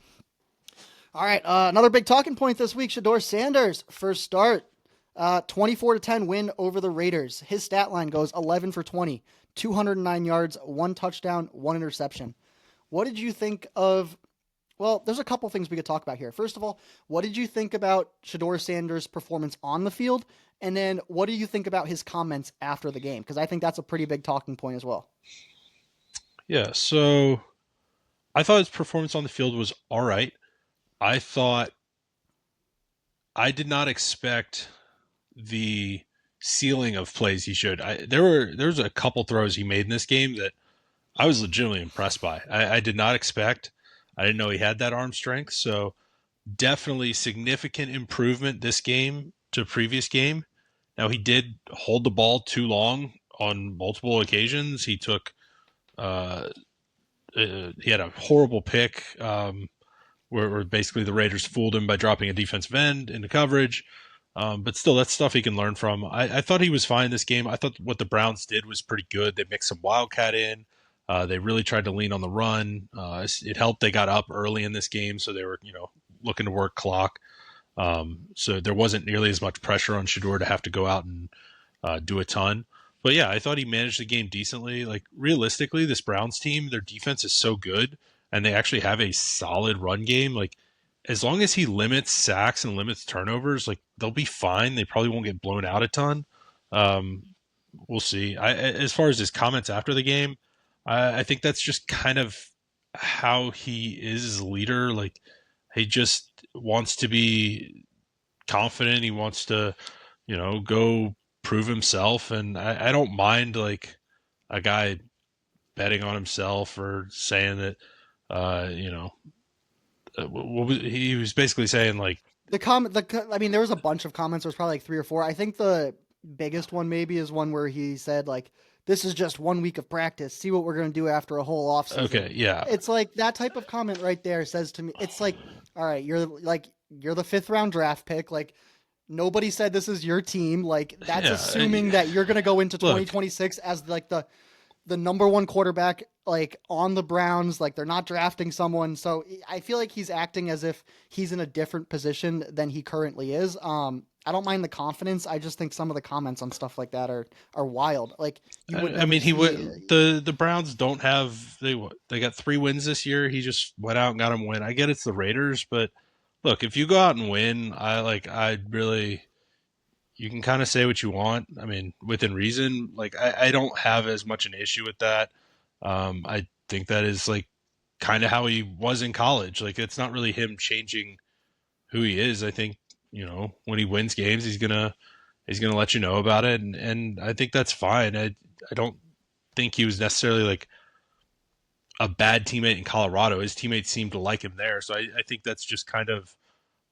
All right, another big talking point this week, Shedeur Sanders, first start. 24-10 win over the Raiders. His stat line goes 11 for 20, 209 yards, 1 touchdown, 1 interception. What did you think of... Well, there's a couple things we could talk about here. First of all, what did you think about Shedeur Sanders' performance on the field? And then what do you think about his comments after the game? Because I think that's a pretty big talking point as well. Yeah, so I thought his performance on the field was all right. I thought I did not expect the ceiling of plays he showed. There was a couple throws he made in this game that I was legitimately impressed by. I did not expect. I didn't know he had that arm strength. So definitely significant improvement this game to previous game. Now he did hold the ball too long on multiple occasions. He took he had a horrible pick where basically the Raiders fooled him by dropping a defensive end into coverage. But still, that's stuff he can learn from. I thought he was fine this game. I thought what the Browns did was pretty good. They mixed some Wildcat in. They really tried to lean on the run. It helped they got up early in this game, so they were looking to work clock. So there wasn't nearly as much pressure on Shedeur to have to go out and do a ton. But yeah, I thought he managed the game decently. Like realistically, this Browns team, their defense is so good, and they actually have a solid run game. Like as long as he limits sacks and limits turnovers, like they'll be fine. They probably won't get blown out a ton. Um, we'll see. As far as his comments after the game, I think that's just kind of how he is as a leader. Like he just wants to be confident. He wants to, go prove himself. And I don't mind like a guy betting on himself or saying that, he was basically saying like I mean, there was a bunch of comments. There was probably like 3 or 4. I think the biggest one maybe is one where he said like, "This is just 1 week of practice. See what we're going to do after a whole offseason." okay, yeah, It's like that type of comment right there says to me, it's like, all right, you're the 5th round draft pick. Like nobody said this is your team. Like that's yeah. assuming that you're going to go into Look, 2026 as like the number 1 quarterback, like on the Browns. Like they're not drafting someone. So I feel like he's acting as if he's in a different position than he currently is. I don't mind the confidence. I just think some of the comments on stuff like that are wild. Like you would. I mean, he would. The Browns don't have they got 3 wins this year. He just went out and got them win. I get it's the Raiders, but look, if you go out and win, I really. You can kind of say what you want. I mean, within reason. Like I don't have as much an issue with that. I think that is like kind of how he was in college. Like it's not really him changing who he is. I think when he wins games, he's gonna let you know about it, and I think that's fine. I don't think he was necessarily like a bad teammate in Colorado. His teammates seemed to like him there, so I think that's just kind of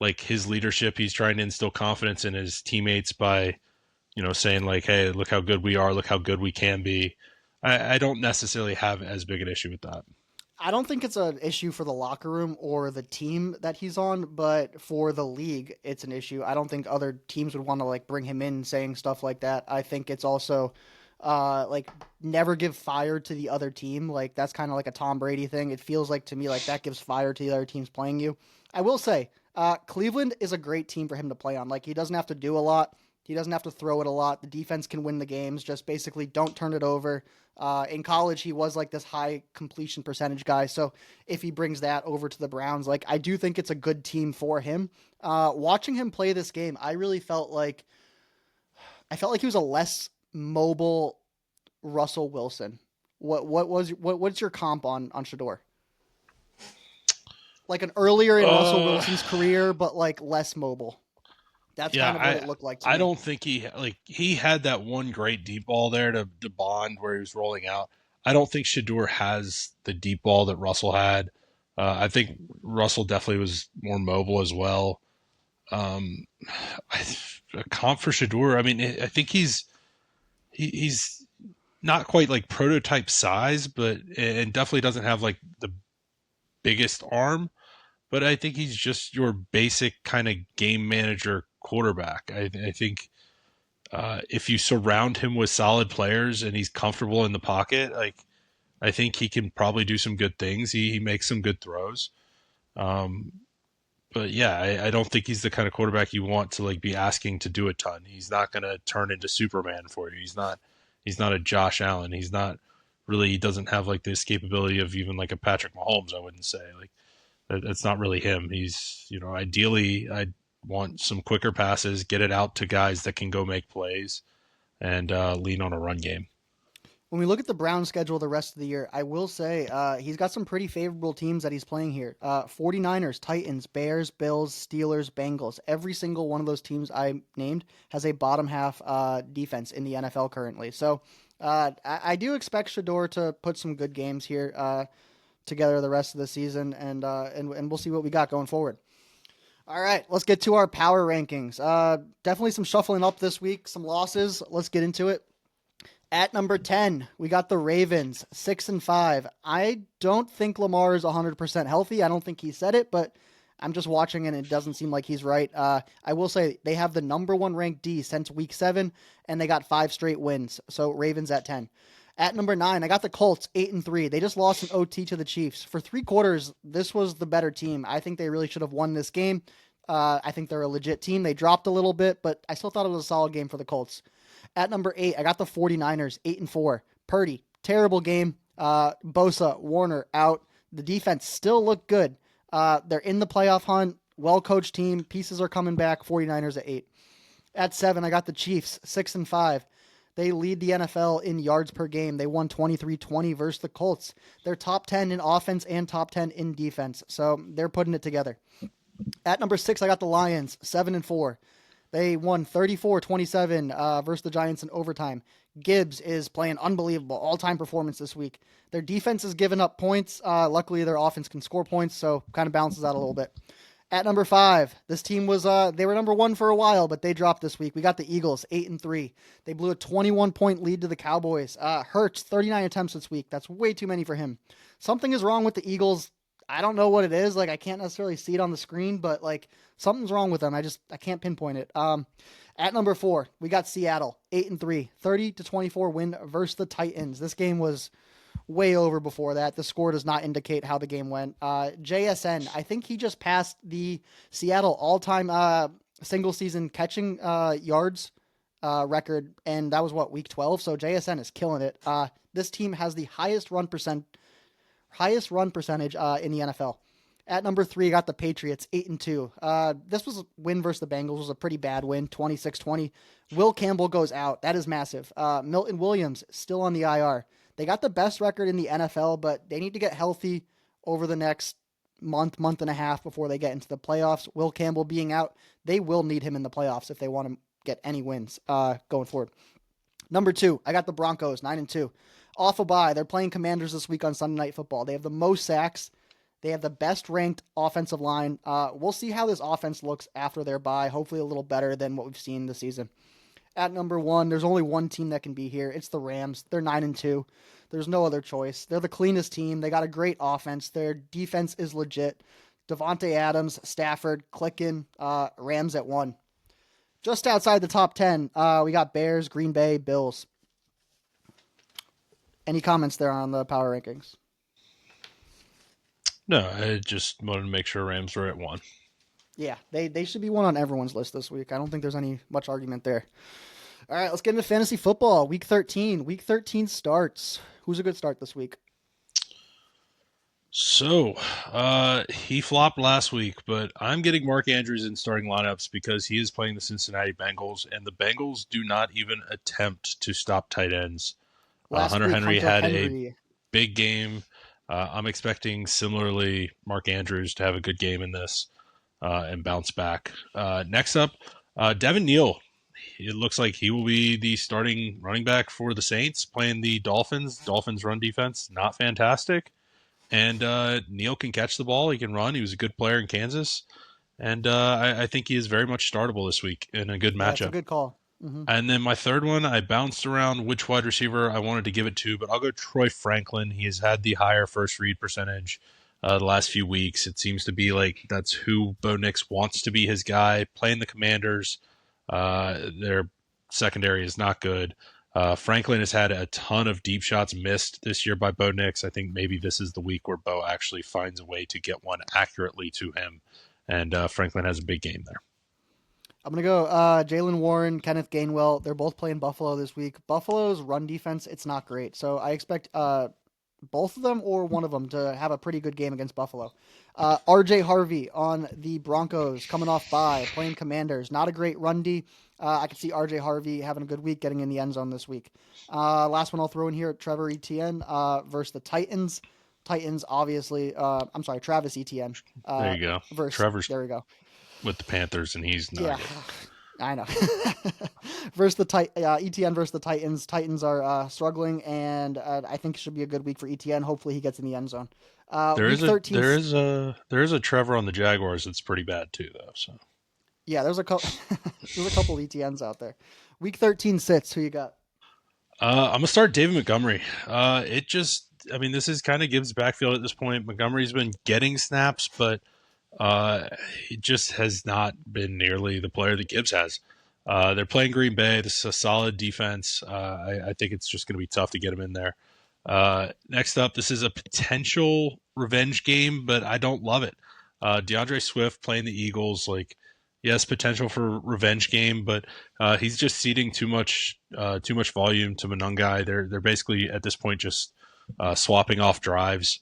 like his leadership. He's trying to instill confidence in his teammates by saying like, hey, look how good we are, look how good we can be. I don't necessarily have as big an issue with that. I don't think it's an issue for the locker room or the team that he's on, but for the league, it's an issue. I don't think other teams would want to like bring him in saying stuff like that. I think it's also like never give fire to the other team. Like that's kind of like a Tom Brady thing. It feels like to me like that gives fire to the other teams playing you. I will say, Cleveland is a great team for him to play on. Like he doesn't have to do a lot. He doesn't have to throw it a lot. The defense can win the games. Just basically don't turn it over. In college, he was like this high completion percentage guy. So if he brings that over to the Browns, like I do think it's a good team for him. Watching him play this game, I felt like he was a less mobile Russell Wilson. What's your comp on Shedeur? Like an earlier in Russell Uh, Wilson's career, but like less mobile. That's yeah, kind of what it looked like to I me. don't think he had that one great deep ball there to Bond where he was rolling out. I don't think Shador has the deep ball that Russell had. I think Russell definitely was more mobile as well. Um, a comp for Shador. I mean, I think he's not quite like prototype size, but and definitely doesn't have like the biggest arm. But I think he's just your basic kind of game manager quarterback. I think if you surround him with solid players and he's comfortable in the pocket, like I think he can probably do some good things. He makes some good throws. Um, but yeah, I don't think he's the kind of quarterback you want to like be asking to do a ton. He's not going to turn into Superman for you. He's not a Josh Allen. He's not really. He doesn't have like the escapability of even like a Patrick Mahomes. I wouldn't say like that's not really him. He's ideally I want some quicker passes, get it out to guys that can go make plays, and lean on a run game. When we look at the Browns schedule the rest of the year, I will say he's got some pretty favorable teams that he's playing here. 49ers, Titans, Bears, Bills, Steelers, Bengals. Every single one of those teams I named has a bottom half defense in the NFL currently. So I do expect Shador to put some good games here together the rest of the season, and we'll see what we got going forward. All right, let's get to our power rankings. Definitely some shuffling up this week, some losses. Let's get into it. At number 10, we got the Ravens, 6-5. I don't think Lamar is 100% healthy. I don't think he said it, but I'm just watching and it doesn't seem like he's right. I will say they have the number one ranked D since week 7, and they got 5 straight wins. So Ravens at 10. At number 9, I got the Colts, 8-3. They just lost an OT to the Chiefs. For 3 quarters, this was the better team. I think they really should have won this game. I think they're a legit team. They dropped a little bit, but I still thought it was a solid game for the Colts. At number 8, I got the 49ers, 8-4. Purdy, terrible game. Bosa, Warner out. The defense still looked good. They're in the playoff hunt. Well-coached team. Pieces are coming back. 49ers at 8. At 7, I got the Chiefs, 6-5. They lead the NFL in yards per game. They won 23-20 versus the Colts. They're top 10 in offense and top 10 in defense. So they're putting it together. At number 6, I got the Lions, 7-4. They won 34-27 versus the Giants in overtime. Gibbs is playing unbelievable, all-time performance this week. Their defense is giving up points. Luckily, their offense can score points, so kind of balances out a little bit. At number 5, this team was they were number 1 for a while, but they dropped this week. We got the Eagles, 8-3. They blew a 21-point lead to the Cowboys. Hurts, 39 attempts this week. That's way too many for him. Something is wrong with the Eagles. I don't know what it is. Like I can't necessarily see it on the screen, but like something's wrong with them. I can't pinpoint it. At number 4, we got Seattle, 8-3, 30-24 win versus the Titans. This game was way over before that. The score does not indicate how the game went. JSN, I think he just passed the Seattle all-time single season catching yards record, and that was week 12. So JSN is killing it. This team has the highest run percentage in the NFL. At number 3, got the Patriots, 8-2. This was a win versus the Bengals. It was a pretty bad win, 26-20. Will Campbell goes out. That is massive. Milton Williams still on the IR. They got the best record in the NFL, but they need to get healthy over the next month and a half before they get into the playoffs. Will Campbell being out, they will need him in the playoffs if they want to get any wins going forward. Number 2, I got the Broncos, 9-2. Off a bye. They're playing Commanders this week on Sunday Night Football. They have the most sacks. They have the best ranked offensive line. We'll see how this offense looks after their bye. Hopefully a little better than what we've seen this season. at number one. There's only one team that can be here. It's the Rams. They're 9-2. There's no other choice. They're the cleanest team. They got a great offense. Their defense is legit. Devontae Adams, Stafford, clicking. Rams at one. Just outside the top 10, we got Bears, Green Bay, Bills. Any comments there on the power rankings? No, I just wanted to make sure Rams were at 1. Yeah, they should be one on everyone's list this week. I don't think there's any much argument there. All right, let's get into fantasy football. Week 13. Week 13 starts. Who's a good start this week? So, he flopped last week, but I'm getting Mark Andrews in starting lineups because he is playing the Cincinnati Bengals, and the Bengals do not even attempt to stop tight ends. Last Hunter week, Henry Hunter had Henry. a big game. I'm expecting similarly Mark Andrews to have a good game in this and bounce back. Next up, Devin Neal. It looks like he will be the starting running back for the Saints playing the Dolphins. Dolphins run defense, not fantastic. And Neal can catch the ball. He can run. He was a good player in Kansas. And I think he is very much startable this week in a good Yeah, it's a matchup. good call. Mm-hmm. And then my third one, I bounced around which wide receiver I wanted to give it to, but I'll go Troy Franklin. He has had the higher first read percentage the last few weeks. It seems to be like that's who Bo Nix wants to be his guy, playing the Commanders. Their secondary is not good. Franklin has had a ton of deep shots missed this year by Bo Nix. I think maybe this is the week where Bo actually finds a way to get one accurately to him, and Franklin has a big game there. I'm going to go Jalen Warren, Kenneth Gainwell. They're both playing Buffalo this week. Buffalo's run defense, it's not great. So I expect both of them or one of them to have a pretty good game against Buffalo. RJ Harvey on the Broncos coming off bye, playing Commanders. Not a great run D. I could see RJ Harvey having a good week, getting in the end zone this week. Last one I'll throw in here, Trevor Etienne versus the Titans. Titans, obviously. I'm sorry, Travis Etienne. There you go. Trevor's there we go. with the Panthers, and he's not. Yeah, I know. ETN versus the Titans. Titans are struggling, and I think it should be a good week for ETN. Hopefully, he gets in the end zone. There Week is a 13, there is a Trevor on the Jaguars that's pretty bad too, though. So yeah, there's a couple there's a couple ETNs out there. Week 13 sits. Who you got? I'm gonna start David Montgomery. This is kind of Gibbs' backfield at this point. Montgomery's been getting snaps, but he just has not been nearly the player that Gibbs has. They're playing Green Bay. This is a solid defense. I think it's just going to be tough to get him in there. Next up, this is a potential revenge game, but I don't love it. DeAndre Swift playing the Eagles, yes, potential for revenge game, but he's just ceding too much volume to Monungai. They're basically at this point just swapping off drives.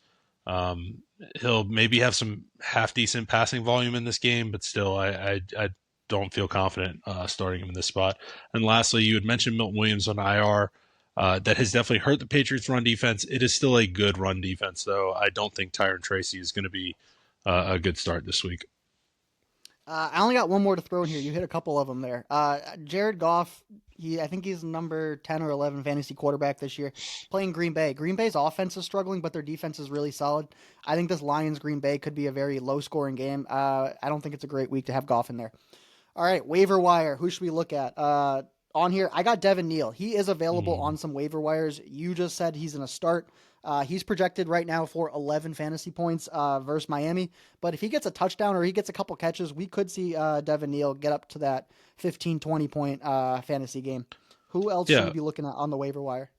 He'll maybe have some half decent passing volume in this game, but still, I don't feel confident starting him in this spot. And lastly, you had mentioned Milton Williams on IR. That has definitely hurt the Patriots' run defense. It is still a good run defense, though. I don't think Tyron Tracy is going to be a good start this week. I only got one more to throw in here. You hit a couple of them there. Jared Goff, I think he's number 10 or 11 fantasy quarterback this year, playing Green Bay. Green Bay's offense is struggling, but their defense is really solid. I think this Lions-Green Bay could be a very low-scoring game. I don't think it's a great week to have Goff in there. All right, waiver wire. Who should we look at? On here, I got Devin Neal. He is available on some waiver wires. You just said he's going to start. He's projected right now for 11 fantasy points versus Miami. But if he gets a touchdown or he gets a couple catches, we could see Devin Neal get up to that 15, 20-point fantasy game. Who else should we be looking at on the waiver wire?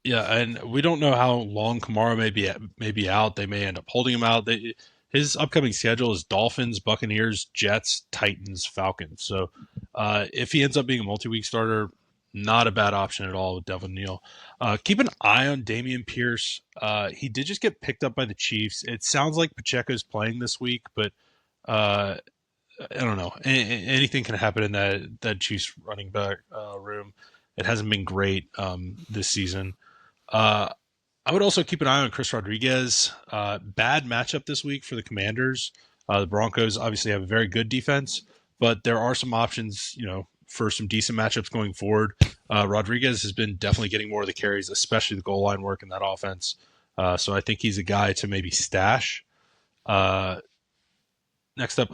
Yeah, and we don't know how long Kamara may be out. They may end up holding him out. His upcoming schedule is Dolphins, Buccaneers, Jets, Titans, Falcons. So if he ends up being a multi-week starter, not a bad option at all with Devin Neal. Keep an eye on Dameon Pierce. He did just get picked up by the Chiefs. It sounds like Pacheco's playing this week, but I don't know. Anything can happen in that Chiefs running back room. It hasn't been great this season. I would also keep an eye on Chris Rodriguez. Bad matchup this week for the Commanders. The Broncos obviously have a very good defense, but there are some options, for some decent matchups going forward. Rodriguez has been definitely getting more of the carries, especially the goal line work in that offense. So I think he's a guy to maybe stash. Next up,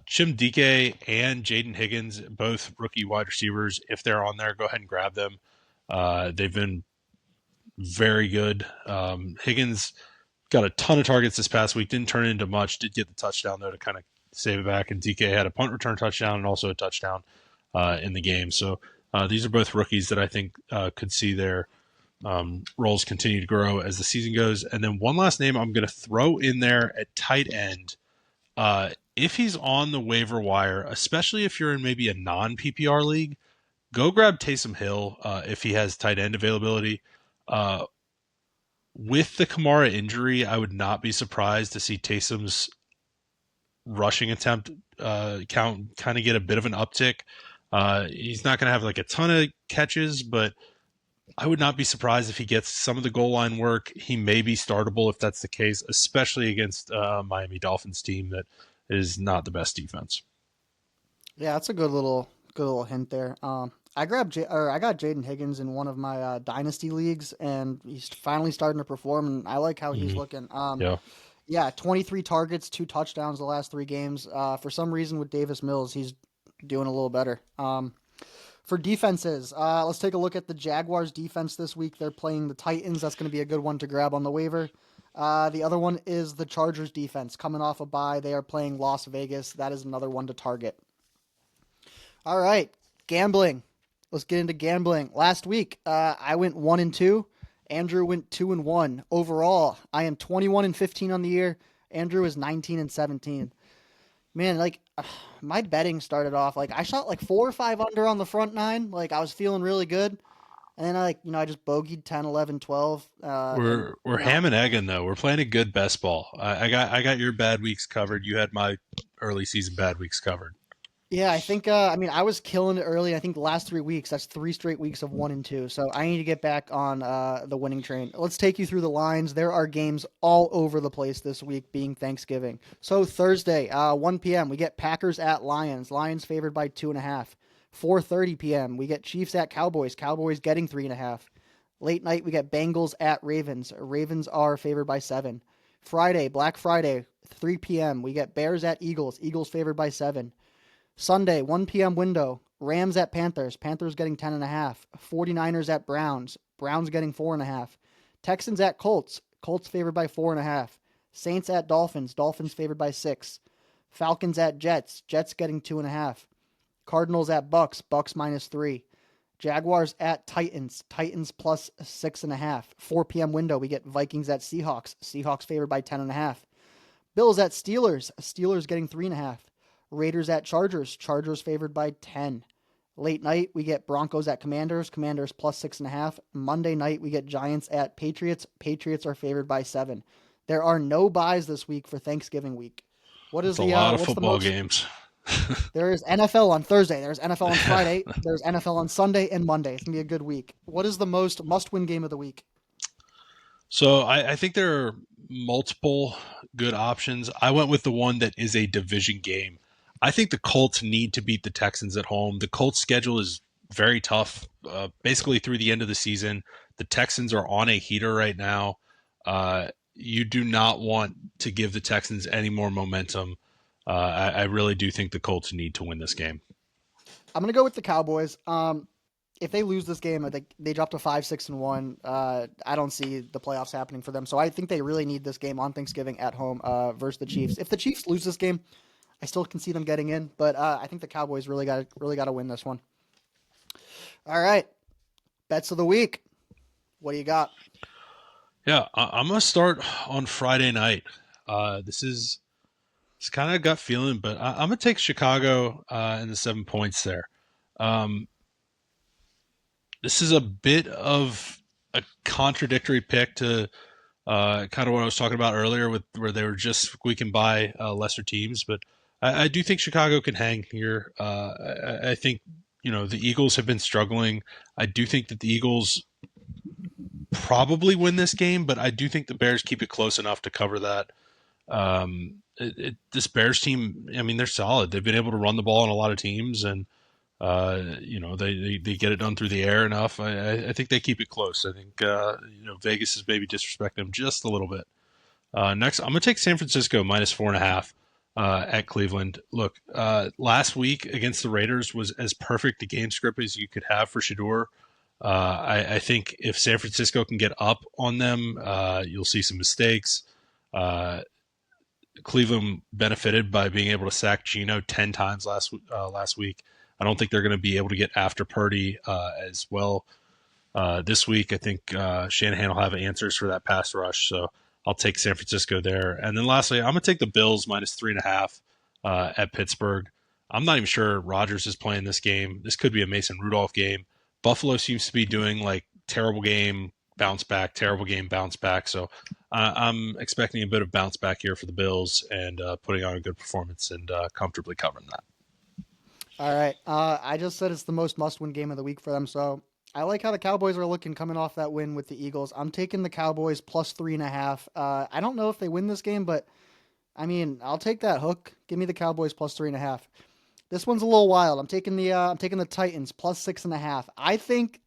Jim Dike and Jaden Higgins, both rookie wide receivers. If they're on there, go ahead and grab them. They've been very good. Higgins got a ton of targets this past week. Didn't turn it into much. Did get the touchdown though to kind of save it back. And DK had a punt return touchdown and also a touchdown in the game. So these are both rookies that I think could see their roles continue to grow as the season goes. And then one last name I'm going to throw in there at tight end. If he's on the waiver wire, especially if you're in maybe a non-PPR league, go grab Taysom Hill if he has tight end availability. With the Kamara injury, I would not be surprised to see Taysom's rushing attempt count kind of get a bit of an uptick. He's not going to have like a ton of catches, but I would not be surprised if he gets some of the goal line work. He may be startable if that's the case, especially against a Miami Dolphins team that is not the best defense. Yeah, that's a good little hint there. I got Jaden Higgins in one of my dynasty leagues, and he's finally starting to perform, and I like how he's Mm-hmm. looking. Yeah. Yeah, 23 targets, 2 touchdowns the last 3 games. For some reason with Davis Mills, he's doing a little better. For defenses, let's take a look at the Jaguars defense this week. They're playing the Titans. That's going to be a good one to grab on the waiver. The other one is the Chargers defense. Coming off a bye, they are playing Las Vegas. That is another one to target. All right, gambling. Let's get into gambling. Last week, I went 1-2. Andrew went 2-1. Overall, I am 21-15 on the year. Andrew is 19-17. Man, my betting started off like I shot like 4 or 5 under on the front nine. Like I was feeling really good, and then I just bogeyed 10, 11, 12. And We're ham and egging though. We're playing a good best ball. I got your bad weeks covered. You had my early season bad weeks covered. yeah, I think I was killing it early. I think the last 3 weeks, that's 3 straight weeks of 1-2. So I need to get back on the winning train. Let's take you through the lines. There are games all over the place this week, being Thanksgiving. So Thursday, 1 p.m. we get Packers at Lions. Lions favored by 2.5. 4:30 p.m. we get Chiefs at Cowboys. Cowboys getting 3.5. Late night we get Bengals at Ravens. Ravens are favored by 7. Friday, Black Friday, 3 p.m. we get Bears at Eagles. Eagles favored by 7. Sunday, 1 p.m. window, Rams at Panthers. Panthers getting 10.5. 49ers at Browns. Browns getting 4.5. Texans at Colts. Colts favored by 4.5. Saints at Dolphins. Dolphins favored by 6. Falcons at Jets. Jets getting 2.5. Cardinals at Bucs. Bucs -3. Jaguars at Titans. Titans plus 6.5. 4 p.m. window, we get Vikings at Seahawks. Seahawks favored by 10.5. Bills at Steelers. Steelers getting 3.5. Raiders at Chargers. Chargers favored by 10. Late night, we get Broncos at Commanders. Commanders plus 6.5. Monday night, we get Giants at Patriots. Patriots are favored by 7. There are no buys this week for Thanksgiving week. What is It's a lot of what's the football most? games. There is NFL on Thursday. There's NFL on Friday. There's NFL on Sunday and Monday. It's gonna be a good week. What is the most must-win game of the week? So I think there are multiple good options. I went with the one that is a division game. I think the Colts need to beat the Texans at home. The Colts schedule is very tough, basically through the end of the season. The Texans are on a heater right now. You do not want to give the Texans any more momentum. I really do think the Colts need to win this game. I'm gonna go with the Cowboys. If they lose this game, I think they drop to 5-6-1. I don't see the playoffs happening for them. So I think they really need this game on Thanksgiving at home versus the Chiefs. If the Chiefs lose this game, I still can see them getting in, but I think the Cowboys really got to win this one. All right, bets of the week. What do you got? Yeah, I'm gonna start on Friday night. This is it's kind of a gut feeling, but I'm gonna take Chicago and the 7 points there. Um, this is a bit of a contradictory pick to kind of what I was talking about earlier, with where they were just squeaking by lesser teams. But I do think Chicago can hang here. I think the Eagles have been struggling. I do think that the Eagles probably win this game, but I do think the Bears keep it close enough to cover that. This Bears team, I mean, they're solid. They've been able to run the ball on a lot of teams, and they get it done through the air enough. I think they keep it close. I think Vegas is maybe disrespecting them just a little bit. Next, I'm gonna take San Francisco -4.5. at Cleveland. Look, last week against the Raiders was as perfect a game script as you could have for Shedeur. I think if San Francisco can get up on them, you'll see some mistakes. Uh, Cleveland benefited by being able to sack Geno 10 times last week. I don't think they're going to be able to get after Purdy as well this week. I think Shanahan will have answers for that pass rush, so I'll take San Francisco there. And then lastly, I'm going to take the Bills minus 3.5 at Pittsburgh. I'm not even sure Rodgers is playing this game. This could be a Mason Rudolph game. Buffalo seems to be doing like terrible game, bounce back, terrible game, bounce back. So I'm expecting a bit of bounce back here for the Bills and putting on a good performance and comfortably covering that. All right. I just said it's the most must-win game of the week for them, so I like how the Cowboys are looking coming off that win with the Eagles. I'm taking the Cowboys plus 3.5. I don't know if they win this game, but I mean, I'll take that hook. Give me the Cowboys plus 3.5. This one's a little wild. I'm taking the Titans plus 6.5. I think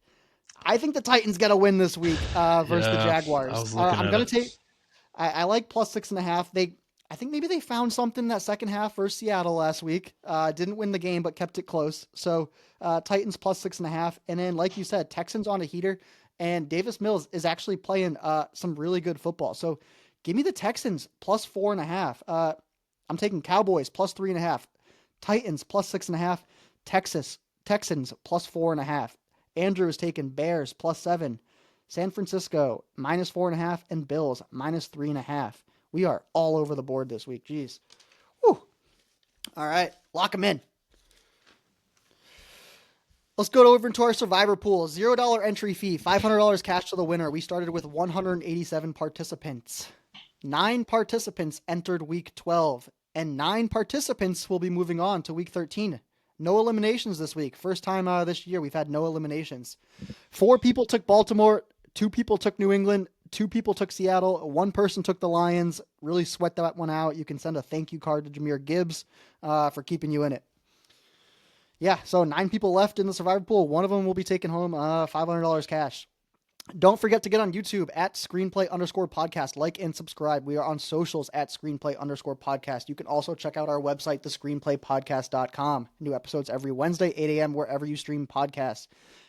the Titans get a win this week versus the Yeah, I Jaguars. was looking I'm at gonna it. take. I like plus 6.5. I think maybe they found something that second half versus Seattle last week. Didn't win the game, but kept it close. So Titans plus 6.5, and then like you said, Texans on a heater, and Davis Mills is actually playing some really good football. So give me the Texans plus 4.5. I'm taking Cowboys plus 3.5, Titans plus 6.5, Texans plus 4.5. Andrew is taking Bears plus 7, San Francisco minus 4.5, and Bills minus 3.5. We are all over the board this week. Jeez. Whew. All right. Lock them in. Let's go over into our survivor pool. $0 entry fee, $500 cash to the winner. We started with 187 participants. 9 participants entered week 12, and 9 participants will be moving on to week 13. No eliminations this week. First time this year we've had no eliminations. 4 people took Baltimore, 2 people took New England, 2 people took Seattle, 1 person took the Lions. Really sweat that one out. You can send a thank you card to Jahmyr Gibbs for keeping you in it. Yeah, so 9 people left in the survivor pool. One of them will be taking home $500 cash. Don't forget to get on YouTube at screenplay_podcast. Like and subscribe. We are on socials at screenplay_podcast. You can also check out our website, thescreenplaypodcast.com. New episodes every Wednesday, 8 a.m., wherever you stream podcasts.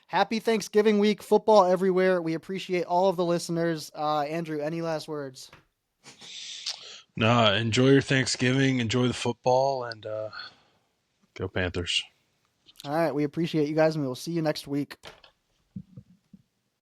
Happy Thanksgiving week. Football everywhere. We appreciate all of the listeners. Andrew, any last words? No, enjoy your Thanksgiving, enjoy the football, and go Panthers. All right. We appreciate you guys, and we will see you next week.